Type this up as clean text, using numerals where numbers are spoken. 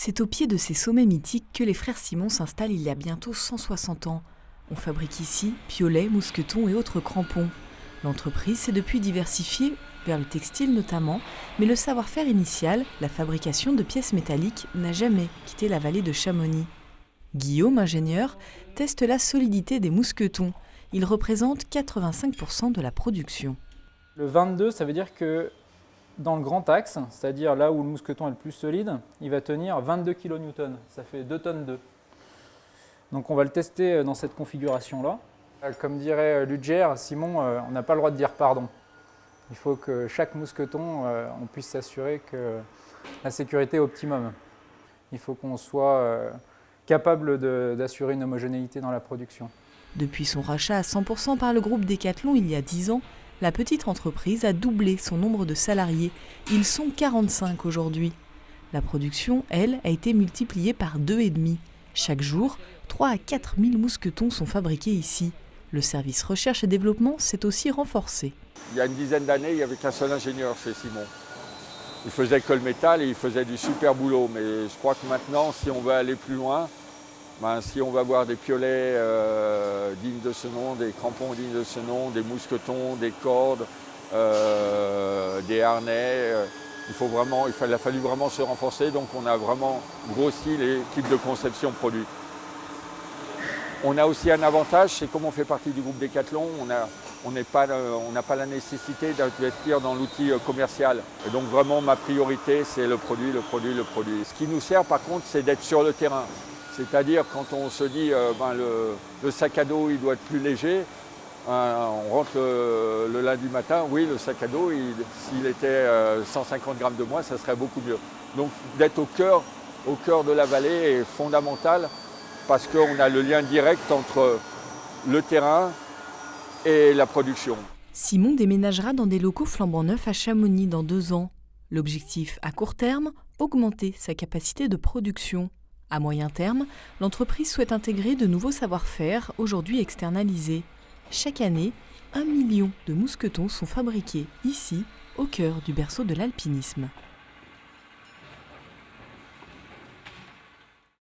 C'est au pied de ces sommets mythiques que les frères Simon s'installent il y a bientôt 160 ans. On fabrique ici piolets, mousquetons et autres crampons. L'entreprise s'est depuis diversifiée, vers le textile notamment, mais le savoir-faire initial, la fabrication de pièces métalliques, n'a jamais quitté la vallée de Chamonix. Guillaume, ingénieur, teste la solidité des mousquetons. Il représente 85% de la production. Le 22, ça veut dire que dans le grand axe, c'est-à-dire là où le mousqueton est le plus solide, il va tenir 22 kN. Ça fait 2 tonnes 2. Donc on va le tester dans cette configuration-là. Comme dirait Ludger, Simon, on n'a pas le droit de dire pardon. Il faut que chaque mousqueton, on puisse s'assurer que la sécurité est optimum. Il faut qu'on soit capable d'assurer une homogénéité dans la production. Depuis son rachat à 100% par le groupe Decathlon il y a 10 ans, la petite entreprise a doublé son nombre de salariés. Ils sont 45 aujourd'hui. La production, elle, a été multipliée par 2,5. Chaque jour, 3 à 4 000 mousquetons sont fabriqués ici. Le service recherche et développement s'est aussi renforcé. Il y a une dizaine d'années, il n'y avait qu'un seul ingénieur chez Simon. Il faisait que le métal et il faisait du super boulot. Mais je crois que maintenant, si on veut aller plus loin, si on va avoir des piolets dignes de ce nom, des crampons dignes de ce nom, des mousquetons, des cordes, des harnais, il a fallu vraiment se renforcer. Donc on a vraiment grossi l'équipe de conception produit. On a aussi un avantage, c'est comme on fait partie du groupe Decathlon, on n'a pas la nécessité d'investir dans l'outil commercial. Et donc vraiment ma priorité, c'est le produit, le produit, le produit. Ce qui nous sert par contre, c'est d'être sur le terrain. C'est-à-dire quand on se dit le sac à dos il doit être plus léger, on rentre le lundi matin, oui le sac à dos, s'il était 150 grammes de moins, ça serait beaucoup mieux. Donc d'être au cœur de la vallée est fondamental parce qu'on a le lien direct entre le terrain et la production. Simon déménagera dans des locaux flambant neufs à Chamonix dans 2 ans. L'objectif à court terme, augmenter sa capacité de production. À moyen terme, l'entreprise souhaite intégrer de nouveaux savoir-faire aujourd'hui externalisés. Chaque année, 1 million de mousquetons sont fabriqués ici, au cœur du berceau de l'alpinisme.